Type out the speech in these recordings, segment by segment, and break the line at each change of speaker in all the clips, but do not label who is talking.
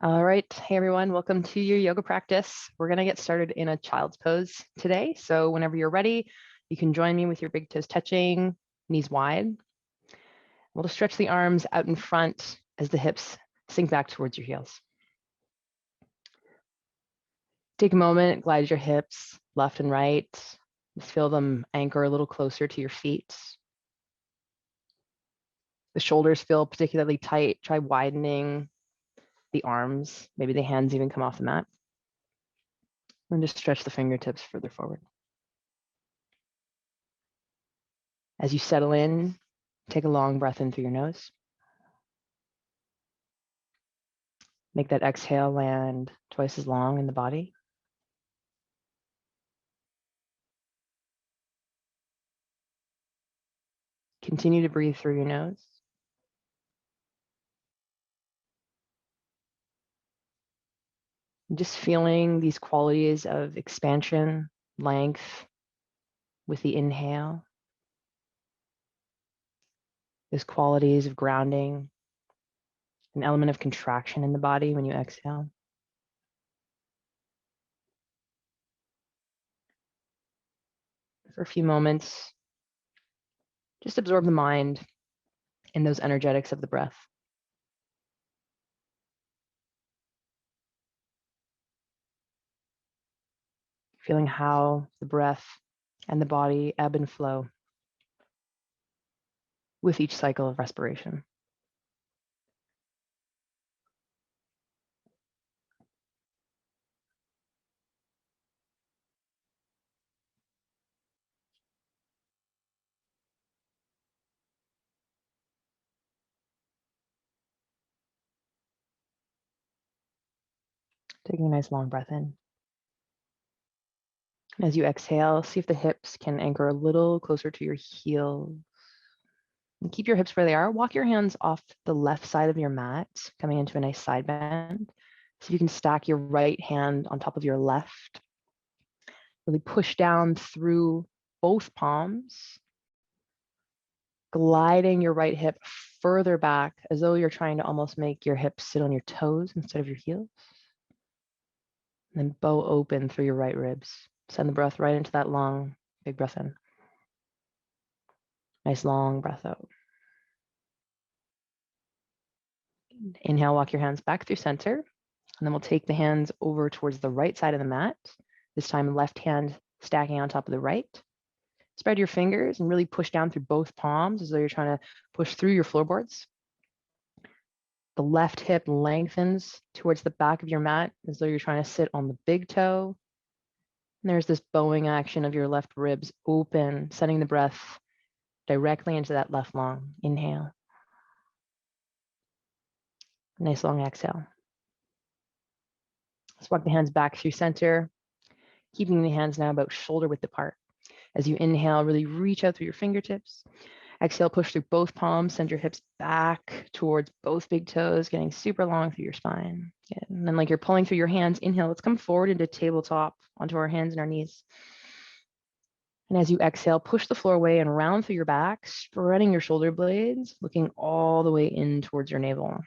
All right. Hey, everyone. Welcome to your yoga practice. We're going to get started in a child's pose today. So whenever you're ready, you can join me with your big toes touching, knees wide. We'll just stretch the arms out in front as the hips sink back towards your heels. Take a moment, glide your hips left and right. Just feel them anchor a little closer to your feet. The shoulders feel particularly tight. Try widening the arms. Maybe the hands even come off the mat. And just stretch the fingertips further forward. As you settle in, take a long breath in through your nose. Make that exhale land twice as long in the body. Continue to breathe through your nose. Just feeling these qualities of expansion, length with the inhale. These qualities of grounding, an element of contraction in the body when you exhale. For a few moments, just absorb the mind in those energetics of the breath. Feeling how the breath and the body ebb and flow with each cycle of respiration. Taking a nice long breath in. As you exhale, see if the hips can anchor a little closer to your heels. And keep your hips where they are. Walk your hands off the left side of your mat, coming into a nice side bend. So you can stack your right hand on top of your left. Really push down through both palms, gliding your right hip further back as though you're trying to almost make your hips sit on your toes instead of your heels. And then bow open through your right ribs. Send the breath right into that long, big breath in. Nice long breath out. Inhale, walk your hands back through center. And then we'll take the hands over towards the right side of the mat. This time, left hand stacking on top of the right. Spread your fingers and really push down through both palms as though you're trying to push through your floorboards. The left hip lengthens towards the back of your mat as though you're trying to sit on the big toe. And there's this bowing action of your left ribs open, sending the breath directly into that left lung. Inhale. Nice long exhale. Let's walk the hands back through center, keeping the hands now about shoulder width apart. As you inhale, really reach out through your fingertips. Exhale, push through both palms, send your hips back towards both big toes, getting super long through your spine. Good. And then like you're pulling through your hands, inhale, let's come forward into tabletop onto our hands and our knees. And as you exhale, push the floor away and round through your back, spreading your shoulder blades, looking all the way in towards your navel.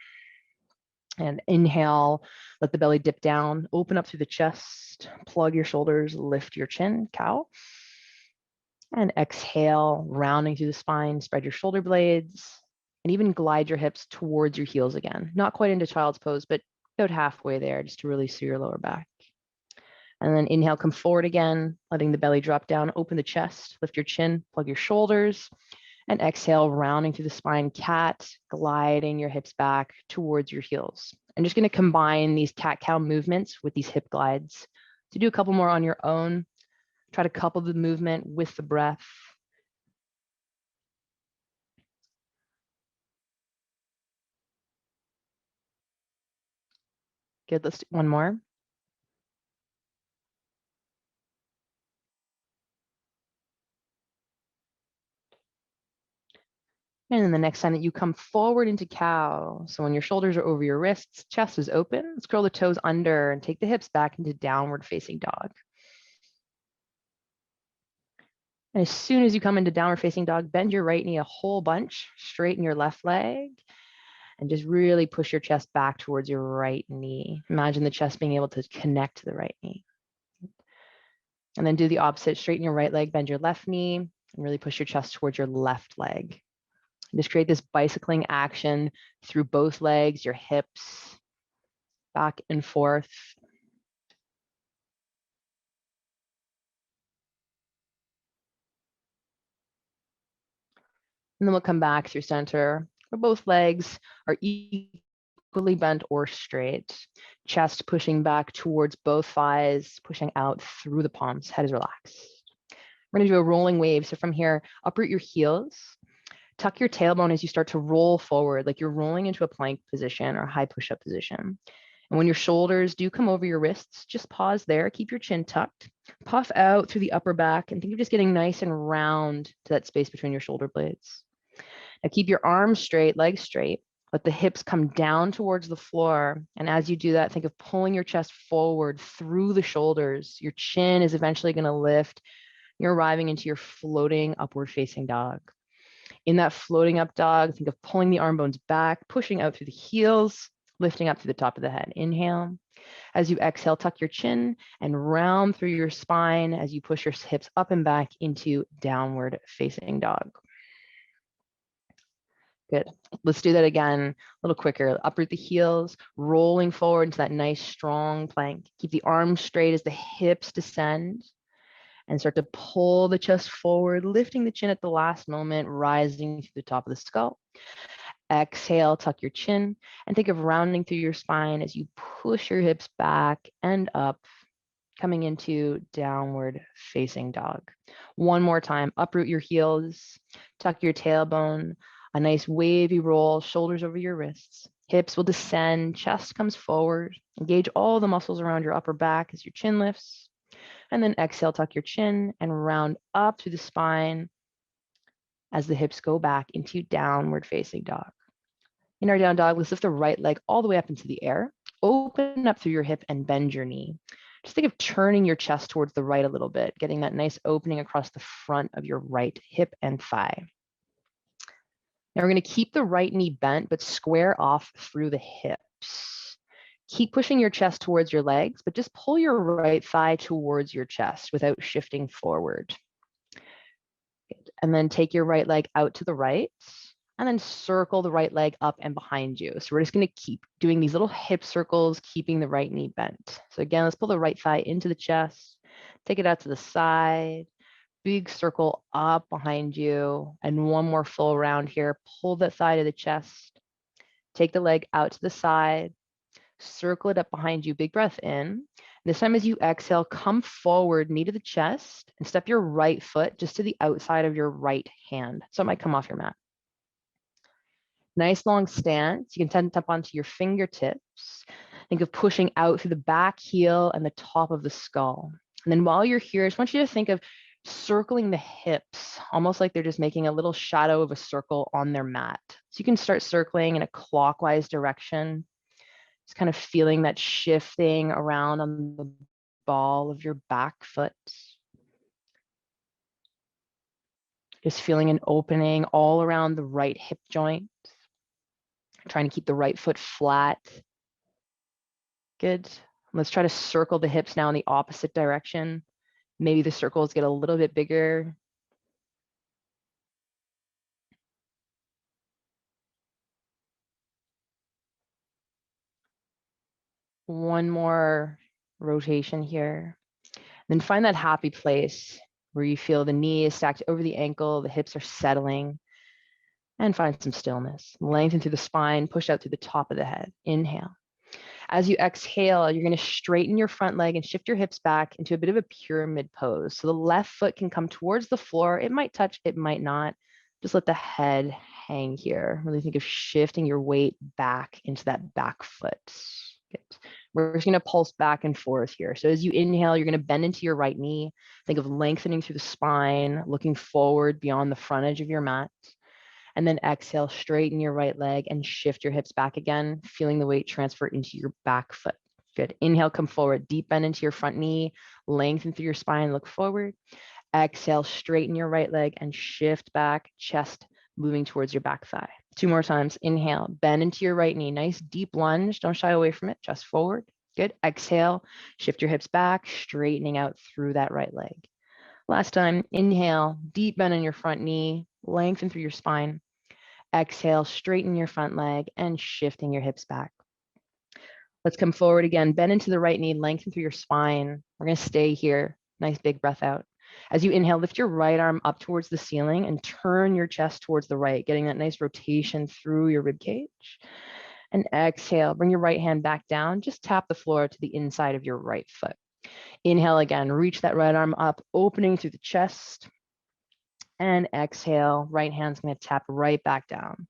And inhale, let the belly dip down, open up through the chest, plug your shoulders, lift your chin, cow. And exhale, rounding through the spine, spread your shoulder blades, and even glide your hips towards your heels again. Not quite into child's pose, but about halfway there, just to really see your lower back. And then inhale, come forward again, letting the belly drop down, open the chest, lift your chin, plug your shoulders, and exhale, rounding through the spine, cat, gliding your hips back towards your heels. I'm just going to combine these cat-cow movements with these hip glides. To do a couple more on your own, try to couple the movement with the breath. Good, let's do one more. And then the next time that you come forward into cow, so when your shoulders are over your wrists, chest is open, let's curl the toes under and take the hips back into downward facing dog. And as soon as you come into downward facing dog, bend your right knee a whole bunch, straighten your left leg, And just really push your chest back towards your right knee. Imagine the chest being able to connect to the right knee. And then do the opposite. Straighten your right leg, bend your left knee, and really push your chest towards your left leg. Just create this bicycling action through both legs, your hips, back and forth. And then we'll come back through center, where both legs are equally bent or straight. Chest pushing back towards both thighs, pushing out through the palms. Head is relaxed. We're gonna do a rolling wave. So from here, uproot your heels. Tuck your tailbone as you start to roll forward, like you're rolling into a plank position or a high push-up position. And when your shoulders do come over your wrists, just pause there, keep your chin tucked, puff out through the upper back, and think of just getting nice and round to that space between your shoulder blades. Now keep your arms straight, legs straight, let the hips come down towards the floor. And as you do that, think of pulling your chest forward through the shoulders. Your chin is eventually gonna lift. You're arriving into your floating upward facing dog. In that floating up dog, think of pulling the arm bones back, pushing out through the heels, lifting up to the top of the head. Inhale. As you exhale, tuck your chin and round through your spine as you push your hips up and back into downward facing dog. Good. Let's do that again, a little quicker. Uproot the heels, rolling forward into that nice strong plank. Keep the arms straight as the hips descend and start to pull the chest forward, lifting the chin at the last moment, rising to the top of the skull. Exhale, tuck your chin and think of rounding through your spine as you push your hips back and up, coming into downward facing dog. One more time, uproot your heels, tuck your tailbone, a nice wavy roll, shoulders over your wrists. Hips will descend, chest comes forward. Engage all the muscles around your upper back as your chin lifts. And then exhale, tuck your chin and round up through the spine as the hips go back into downward facing dog. In our down dog, let's lift the right leg all the way up into the air. Open up through your hip and bend your knee. Just think of turning your chest towards the right a little bit, getting that nice opening across the front of your right hip and thigh. Now we're going to keep the right knee bent, but square off through the hips. Keep pushing your chest towards your legs, but just pull your right thigh towards your chest without shifting forward. And then take your right leg out to the right, and then circle the right leg up and behind you. So we're just going to keep doing these little hip circles, keeping the right knee bent. So again, let's pull the right thigh into the chest, take it out to the side, big circle up behind you, and one more full round here. Pull that thigh to the chest, take the leg out to the side, circle it up behind you, big breath in. This time as you exhale, come forward, knee to the chest, and step your right foot just to the outside of your right hand. So it might come off your mat. Nice long stance. You can tend up onto your fingertips. Think of pushing out through the back heel and the top of the skull. And then while you're here, I just want you to think of circling the hips, almost like they're just making a little shadow of a circle on their mat. So you can start circling in a clockwise direction, just kind of feeling that shifting around on the ball of your back foot. Just feeling an opening all around the right hip joint. Trying to keep the right foot flat. Good. Let's try to circle the hips now in the opposite direction. Maybe the circles get a little bit bigger. One more rotation here. Then find that happy place where you feel the knee is stacked over the ankle, the hips are settling, and find some stillness. Lengthen through the spine, push out through the top of the head. Inhale. As you exhale, you're going to straighten your front leg and shift your hips back into a bit of a pyramid pose. So the left foot can come towards the floor. It might touch, it might not. Just let the head hang here. Really think of shifting your weight back into that back foot. Good. We're just going to pulse back and forth here. So as you inhale, you're going to bend into your right knee. Think of lengthening through the spine, looking forward beyond the front edge of your mat. And then exhale, straighten your right leg and shift your hips back again, feeling the weight transfer into your back foot. Good. Inhale, come forward, deep bend into your front knee, lengthen through your spine, look forward. Exhale, straighten your right leg and shift back, chest moving towards your back thigh. 2 more times. Inhale, bend into your right knee. Nice deep lunge. Don't shy away from it. Just forward. Good. Exhale, shift your hips back, straightening out through that right leg. Last time. Inhale, deep bend in your front knee, lengthen through your spine. Exhale, straighten your front leg and shifting your hips back. Let's come forward again. Bend into the right knee, lengthen through your spine. We're going to stay here. Nice big breath out. As you inhale, lift your right arm up towards the ceiling and turn your chest towards the right, getting that nice rotation through your rib cage. And exhale, bring your right hand back down. Just tap the floor to the inside of your right foot. Inhale again, reach that right arm up, opening through the chest. And exhale, right hand's going to tap right back down.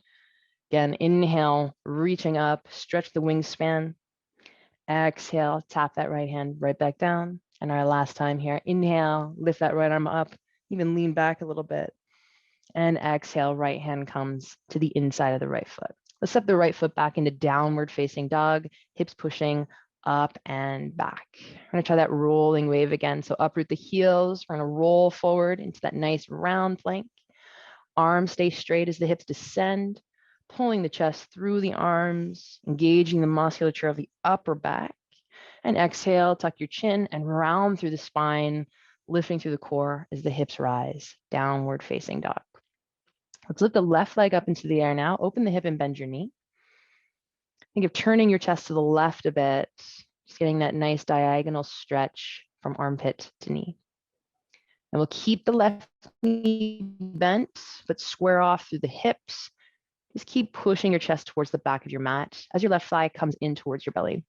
Again, inhale, reaching up, stretch the wingspan. Exhale, tap that right hand right back down. And our last time here, inhale, lift that right arm up, even lean back a little bit. And exhale, right hand comes to the inside of the right foot. Let's step the right foot back into downward facing dog, hips pushing up and back. We're going to try that rolling wave again. So uproot the heels. We're going to roll forward into that nice round plank. Arms stay straight as the hips descend, pulling the chest through the arms, engaging the musculature of the upper back. And exhale, tuck your chin and round through the spine, lifting through the core as the hips rise, downward facing dog. Let's lift the left leg up into the air now. Open the hip and bend your knee. Think of turning your chest to the left a bit, just getting that nice diagonal stretch from armpit to knee. And we'll keep the left knee bent, but square off through the hips. Just keep pushing your chest towards the back of your mat as your left thigh comes in towards your belly.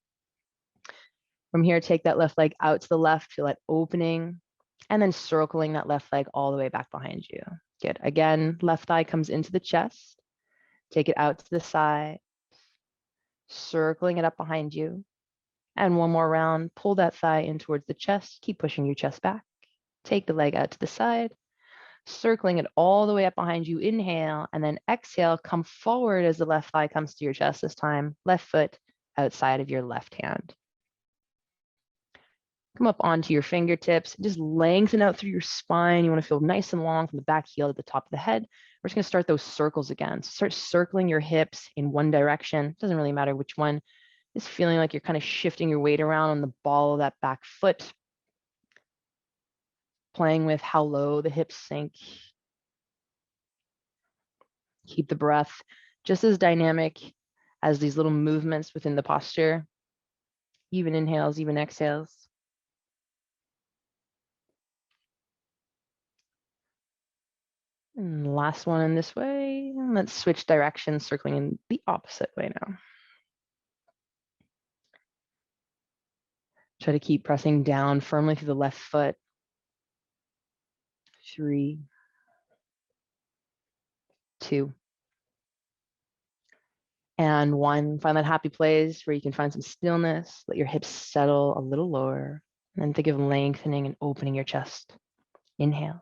From here, take that left leg out to the left, feel that opening, and then circling that left leg all the way back behind you. Good. Again, left thigh comes into the chest. Take it out to the side, circling it up behind you. And one more round, pull that thigh in towards the chest. Keep pushing your chest back. Take the leg out to the side, circling it all the way up behind you. Inhale, and then exhale, come forward as the left thigh comes to your chest this time. Left foot outside of your left hand. Come up onto your fingertips, just lengthen out through your spine. You want to feel nice and long from the back heel to the top of the head. We're just going to start those circles again. So start circling your hips in one direction. Doesn't really matter which one. Just feeling like you're kind of shifting your weight around on the ball of that back foot. Playing with how low the hips sink. Keep the breath just as dynamic as these little movements within the posture. Even inhales, even exhales. And last one in this way. And let's switch directions, circling in the opposite way now. Try to keep pressing down firmly through the left foot. 3, 2, and 1. Find that happy place where you can find some stillness. Let your hips settle a little lower. And then think of lengthening and opening your chest. Inhale.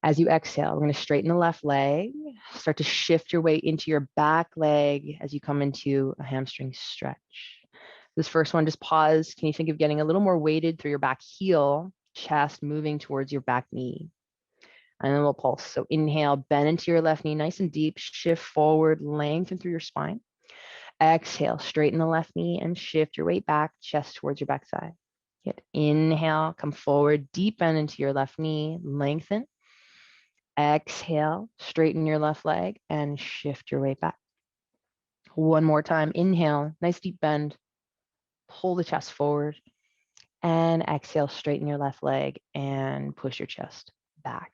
As you exhale, we're going to straighten the left leg. Start to shift your weight into your back leg as you come into a hamstring stretch. This first one, just pause. Can you think of getting a little more weighted through your back heel, chest moving towards your back knee? And then we'll pulse. So inhale, bend into your left knee nice and deep, shift forward, lengthen through your spine. Exhale, straighten the left knee and shift your weight back, chest towards your back thigh. Good. Inhale, come forward, deep bend into your left knee, lengthen. Exhale, straighten your left leg and shift your weight back. One more time. Inhale, nice deep bend. Pull the chest forward. And exhale, straighten your left leg and push your chest back.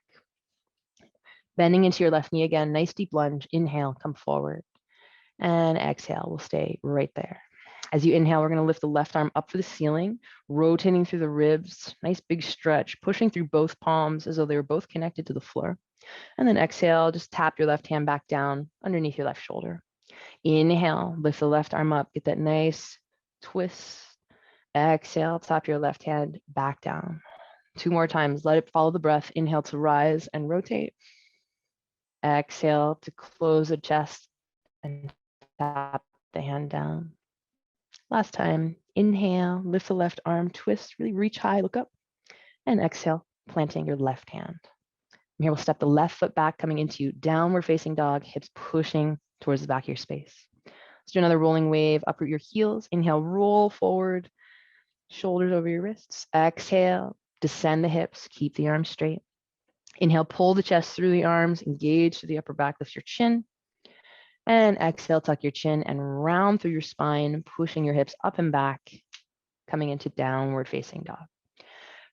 Bending into your left knee again, nice deep lunge. Inhale, come forward. And exhale, we'll stay right there. As you inhale, we're going to lift the left arm up for the ceiling, rotating through the ribs. Nice big stretch, pushing through both palms as though they were both connected to the floor. And then exhale, just tap your left hand back down underneath your left shoulder. Inhale, lift the left arm up, get that nice twist. Exhale, tap your left hand back down. 2 more times, let it follow the breath. Inhale to rise and rotate. Exhale to close the chest and tap the hand down. Last time, inhale, lift the left arm, twist, really reach high, look up. And exhale, planting your left hand. Here we'll step the left foot back, coming into downward facing dog, hips pushing towards the back of your space. Let's do another rolling wave, uproot your heels. Inhale, roll forward, shoulders over your wrists. Exhale, descend the hips, keep the arms straight. Inhale, pull the chest through the arms, engage through the upper back, lift your chin. And exhale, tuck your chin and round through your spine, pushing your hips up and back, coming into downward facing dog.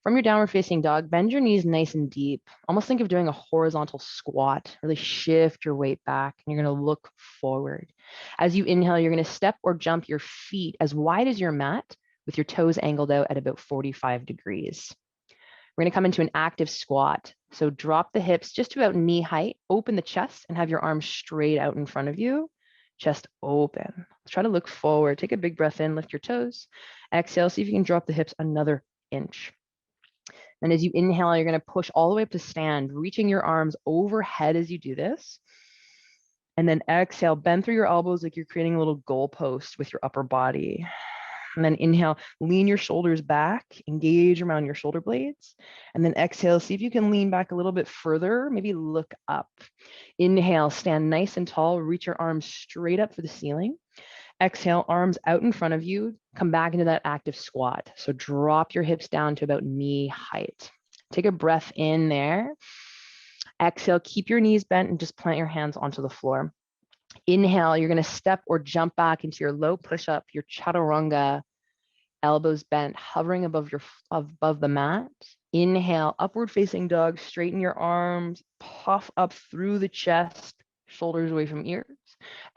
From your downward facing dog, bend your knees nice and deep. Almost think of doing a horizontal squat. Really shift your weight back, and you're going to look forward. As you inhale, you're going to step or jump your feet as wide as your mat with your toes angled out at about 45 degrees. We're going to come into an active squat. So drop the hips just about knee height, open the chest, and have your arms straight out in front of you. Chest open. Let's try to look forward. Take a big breath in, lift your toes. Exhale, see if you can drop the hips another inch. And as you inhale, you're going to push all the way up to stand, reaching your arms overhead as you do this. And then exhale, bend through your elbows like you're creating a little goalpost with your upper body. And then inhale, lean your shoulders back, engage around your shoulder blades. And then exhale, see if you can lean back a little bit further, maybe look up. Inhale, stand nice and tall, reach your arms straight up for the ceiling. Exhale, arms out in front of you, come back into that active squat. So drop your hips down to about knee height. Take a breath in there. Exhale, keep your knees bent and just plant your hands onto the floor. Inhale, you're going to step or jump back into your low push-up, your chaturanga, elbows bent, hovering above the mat. Inhale, upward facing dog, straighten your arms, puff up through the chest, shoulders away from ears.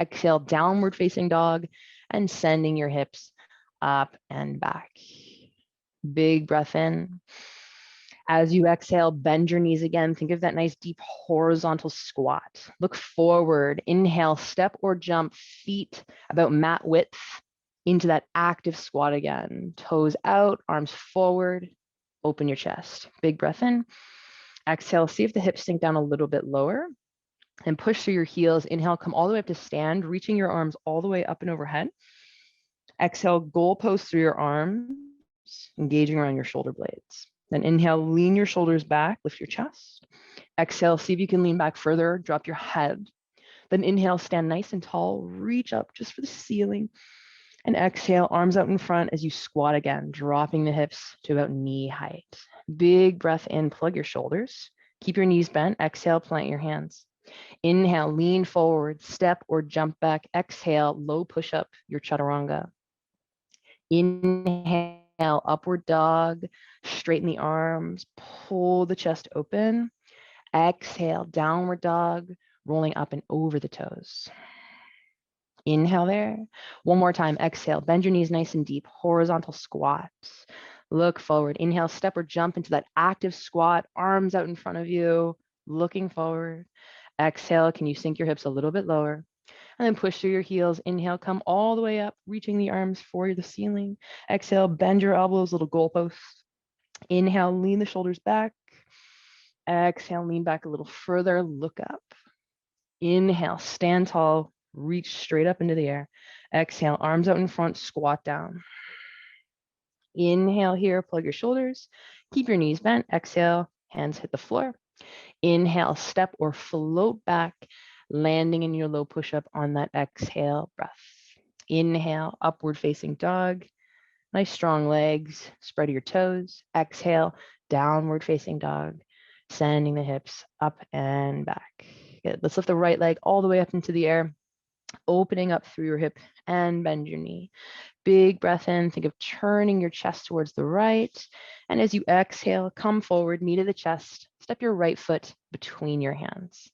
Exhale, downward facing dog, and sending your hips up and back. Big breath in. As you exhale, bend your knees again. Think of that nice deep horizontal squat. Look forward. Inhale, step or jump, feet about mat width into that active squat again. Toes out, arms forward, open your chest. Big breath in. Exhale, see if the hips sink down a little bit lower. And push through your heels. Inhale, come all the way up to stand, reaching your arms all the way up and overhead. Exhale, goalpost through your arms, engaging around your shoulder blades. Then inhale, lean your shoulders back, lift your chest. Exhale, see if you can lean back further, drop your head. Then inhale, stand nice and tall, reach up just for the ceiling. And exhale, arms out in front as you squat again, dropping the hips to about knee height. Big breath in, plug your shoulders. Keep your knees bent. Exhale, plant your hands. Inhale, lean forward, step or jump back. Exhale, low push up, your chaturanga. Inhale, upward dog, straighten the arms, pull the chest open. Exhale, downward dog, rolling up and over the toes. Inhale there. One more time. Exhale, bend your knees nice and deep, horizontal squat. Look forward. Inhale, step or jump into that active squat, arms out in front of you, looking forward. Exhale, can you sink your hips a little bit lower? And then push through your heels. Inhale, come all the way up, reaching the arms for the ceiling. Exhale, bend your elbows, little goalposts. Inhale, lean the shoulders back. Exhale, lean back a little further, look up. Inhale, stand tall, reach straight up into the air. Exhale, arms out in front, squat down. Inhale here, plug your shoulders. Keep your knees bent. Exhale, hands hit the floor. Inhale, step or float back, landing in your low push-up on that exhale breath. Inhale, upward facing dog. Nice strong legs, spread your toes. Exhale, downward facing dog, sending the hips up and back. Good. Let's lift the right leg all the way up into the air, opening up through your hip and bend your knee. Big breath in, think of turning your chest towards the right. And as you exhale, come forward, knee to the chest, step your right foot between your hands.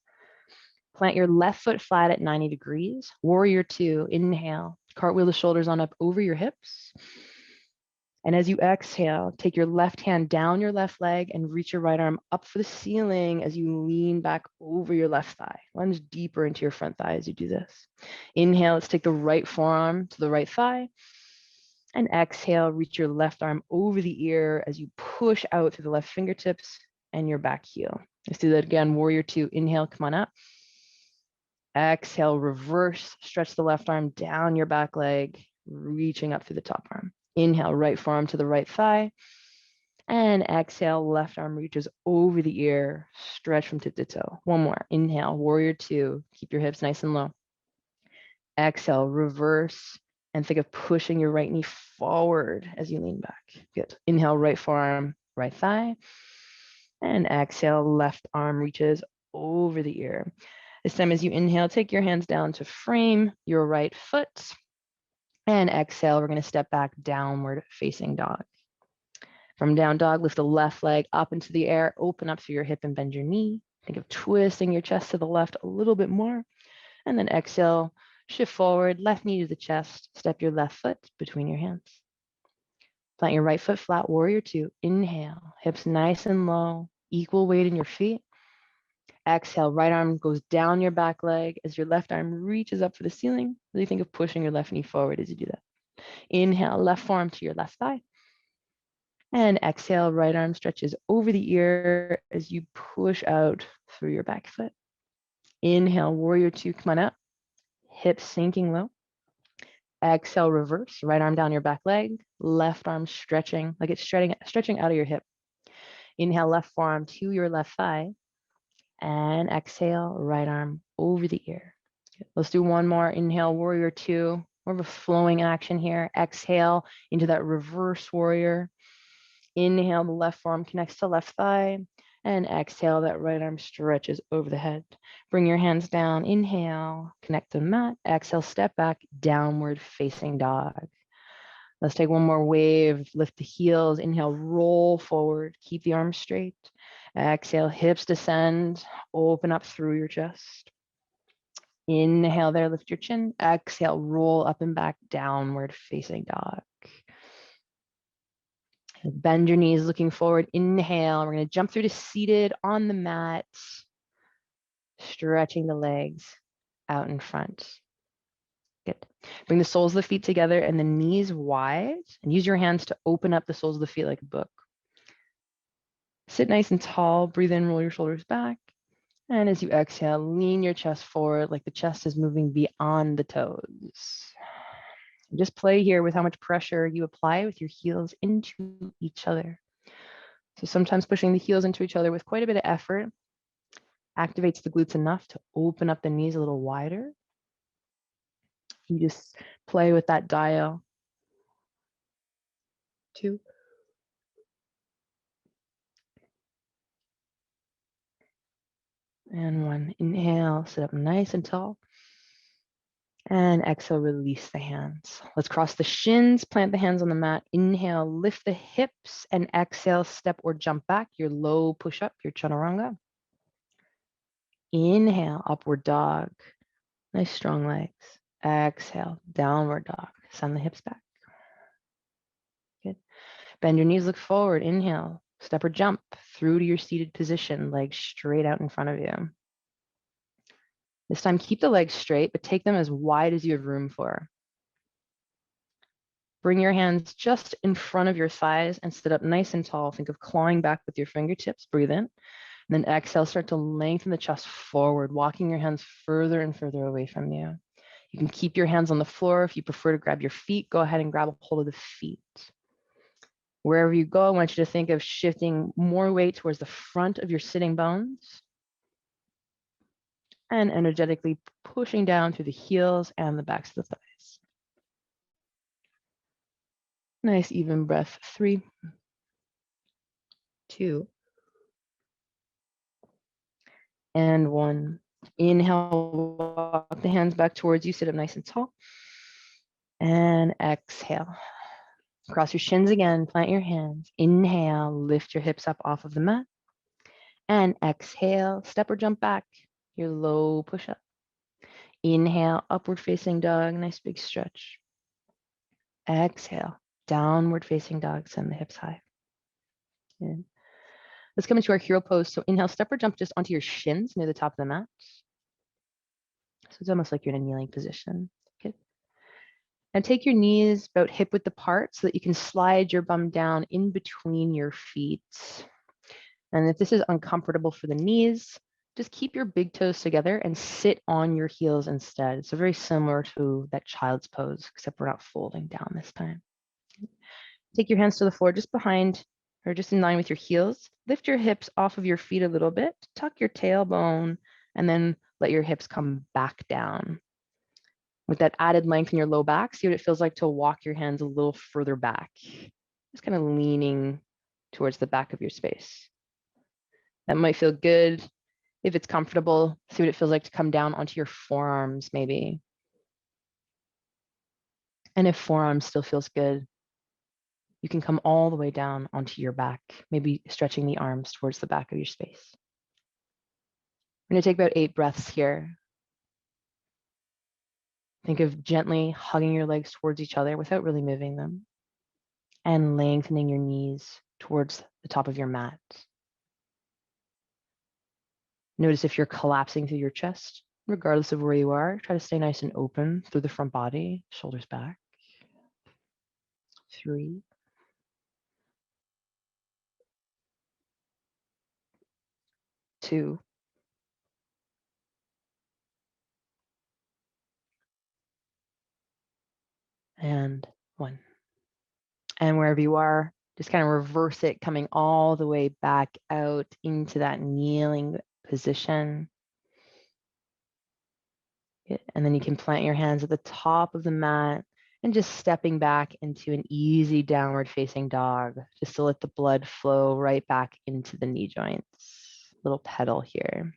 Plant your left foot flat at 90 degrees. Warrior two, inhale, cartwheel the shoulders on up over your hips. And as you exhale, take your left hand down your left leg and reach your right arm up for the ceiling as you lean back over your left thigh. Lunge deeper into your front thigh as you do this. Inhale, let's take the right forearm to the right thigh. And exhale, reach your left arm over the ear as you push out through the left fingertips and your back heel. Let's do that again. Warrior two, inhale, come on up. Exhale, reverse, stretch the left arm down your back leg, reaching up through the top arm. Inhale, right forearm to the right thigh. And exhale, left arm reaches over the ear, stretch from tip to toe. One more. Inhale, warrior two. Keep your hips nice and low. Exhale, reverse, and think of pushing your right knee forward as you lean back. Good. Inhale, right forearm, right thigh. And exhale, left arm reaches over the ear. This time as you inhale, take your hands down to frame your right foot. And exhale, we're going to step back, downward facing dog. From down dog, lift the left leg up into the air, open up through your hip and bend your knee. Think of twisting your chest to the left a little bit more. And then exhale, shift forward, left knee to the chest, step your left foot between your hands. Plant your right foot flat, warrior two. Inhale, hips nice and low, equal weight in your feet. Exhale, right arm goes down your back leg as your left arm reaches up for the ceiling. Really think of pushing your left knee forward as you do that. Inhale, left forearm to your left thigh. And exhale, right arm stretches over the ear as you push out through your back foot. Inhale, warrior two, come on up. Hips sinking low. Exhale, reverse, right arm down your back leg, left arm stretching, like it's stretching out of your hip. Inhale, left forearm to your left thigh. And exhale, right arm over the ear. Let's do one more. Inhale, warrior two. More of a flowing action here. Exhale into that reverse warrior. Inhale, the left forearm connects to left thigh. And exhale, that right arm stretches over the head. Bring your hands down. Inhale, connect to the mat. Exhale, step back, downward facing dog. Let's take one more wave. Lift the heels. Inhale, roll forward. Keep the arms straight. Exhale, hips descend. Open up through your chest. Inhale there, lift your chin. Exhale, roll up and back, downward facing dog. Bend your knees, looking forward. Inhale, we're going to jump through to seated on the mat, stretching the legs out in front. Good. Bring the soles of the feet together and the knees wide, and use your hands to open up the soles of the feet like a book. Sit nice and tall, breathe in, roll your shoulders back. And as you exhale, lean your chest forward like the chest is moving beyond the toes. Just play here with how much pressure you apply with your heels into each other. So sometimes pushing the heels into each other with quite a bit of effort activates the glutes enough to open up the knees a little wider. You just play with that dial. 2. And 1. Inhale, sit up nice and tall. And exhale, release the hands. Let's cross the shins, plant the hands on the mat. Inhale, lift the hips, and exhale, step or jump back, your low push-up, your chaturanga. Inhale, upward dog. Nice strong legs. Exhale, downward dog. Send the hips back. Good. Bend your knees, look forward. Inhale, step or jump through to your seated position, legs straight out in front of you. This time, keep the legs straight, but take them as wide as you have room for. Bring your hands just in front of your thighs and sit up nice and tall. Think of clawing back with your fingertips. Breathe in. And then exhale, start to lengthen the chest forward, walking your hands further and further away from you. You can keep your hands on the floor. If you prefer to grab your feet, go ahead and grab a hold of the feet. Wherever you go, I want you to think of shifting more weight towards the front of your sitting bones and energetically pushing down through the heels and the backs of the thighs. Nice even breath. 3, 2, and 1. Inhale, walk the hands back towards you, sit up nice and tall. And exhale. Cross your shins again, plant your hands. Inhale, lift your hips up off of the mat. And exhale, step or jump back, your low push-up. Inhale, upward facing dog, nice big stretch. Exhale, downward facing dog, send the hips high. Good. Let's come into our hero pose. So inhale, step or jump just onto your shins near the top of the mat. So it's almost like you're in a kneeling position. Good. And take your knees about hip width apart so that you can slide your bum down in between your feet. And if this is uncomfortable for the knees, just keep your big toes together and sit on your heels instead. So very similar to that child's pose, except we're not folding down this time. Take your hands to the floor just behind or just in line with your heels. Lift your hips off of your feet a little bit, tuck your tailbone, and then let your hips come back down. With that added length in your low back, see what it feels like to walk your hands a little further back. Just kind of leaning towards the back of your space. That might feel good. If it's comfortable, see what it feels like to come down onto your forearms, maybe. And if forearms still feels good, you can come all the way down onto your back, maybe stretching the arms towards the back of your space. We're going to take about 8 breaths here. Think of gently hugging your legs towards each other without really moving them, and lengthening your knees towards the top of your mat. Notice if you're collapsing through your chest, regardless of where you are. Try to stay nice and open through the front body, shoulders back. 3, 2, and 1. And wherever you are, just kind of reverse it, coming all the way back out into that kneeling position. And then you can plant your hands at the top of the mat and just stepping back into an easy downward facing dog, just to let the blood flow right back into the knee joints. Little pedal here.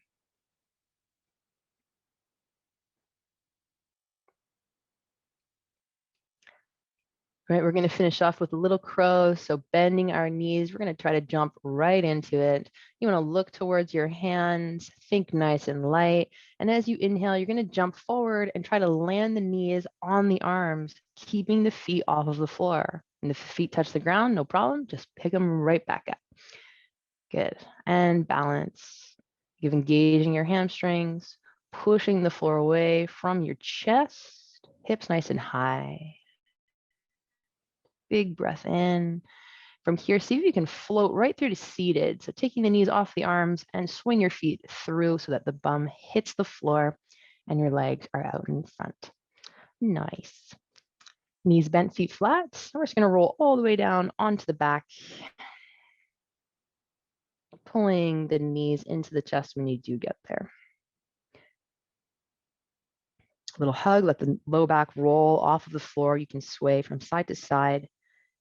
All right, we're going to finish off with a little crow. So bending our knees, we're going to try to jump right into it. You want to look towards your hands, think nice and light. And as you inhale, you're going to jump forward and try to land the knees on the arms, keeping the feet off of the floor. And if the feet touch the ground, no problem. Just pick them right back up. Good. And balance. You're engaging your hamstrings, pushing the floor away from your chest, hips nice and high. Big breath in. From here, see if you can float right through to seated. So taking the knees off the arms and swing your feet through so that the bum hits the floor and your legs are out in front. Nice. Knees bent, feet flat. We're just going to roll all the way down onto the back, pulling the knees into the chest when you do get there. A little hug, let the low back roll off of the floor. You can sway from side to side.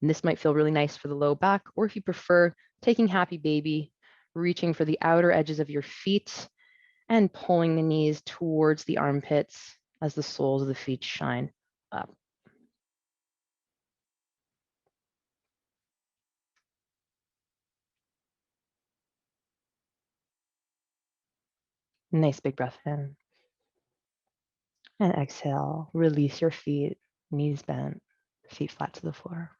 And this might feel really nice for the low back, or if you prefer, taking happy baby, reaching for the outer edges of your feet and pulling the knees towards the armpits as the soles of the feet shine up. Nice big breath in. And exhale, release your feet, knees bent, feet flat to the floor.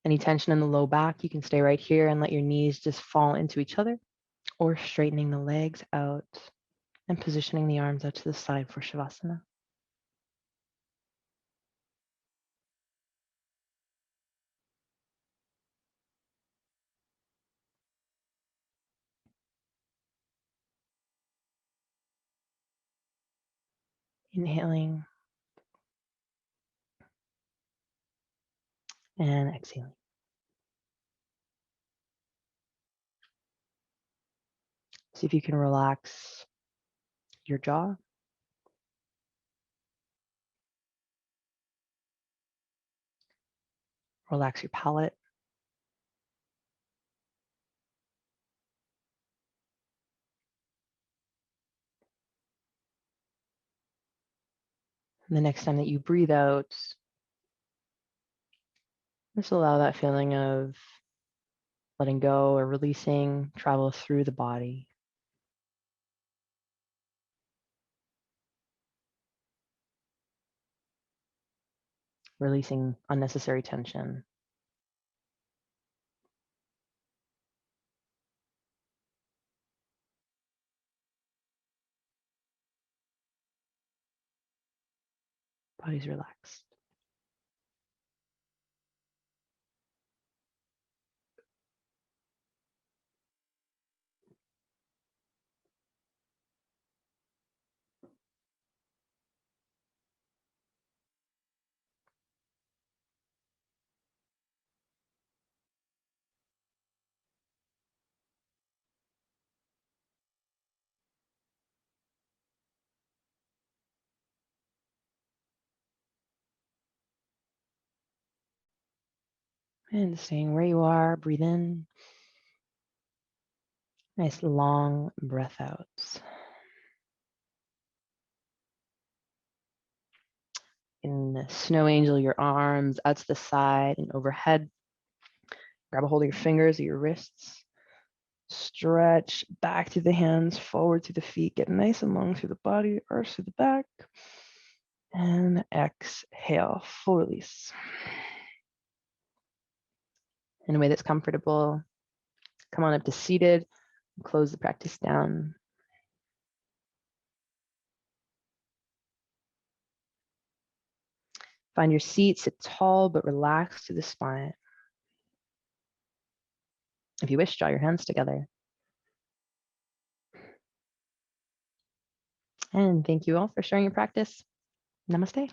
Any tension in the low back, you can stay right here and let your knees just fall into each other, or straightening the legs out and positioning the arms out to the side for Shavasana. Inhaling and exhaling. See if you can relax your jaw. Relax your palate. And the next time that you breathe out, just allow that feeling of letting go or releasing travel through the body. Releasing unnecessary tension. Body's relaxed. And staying where you are, breathe in. Nice long breath out. In the snow angel, your arms out to the side and overhead. Grab a hold of your fingers or your wrists. Stretch back through the hands, forward through the feet. Get nice and long through the body, arch through the back. And exhale, full release. In a way that's comfortable, come on up to seated. Close the practice down. Find your seat, sit tall but relaxed through the spine. If you wish, draw your hands together. And thank you all for sharing your practice. Namaste.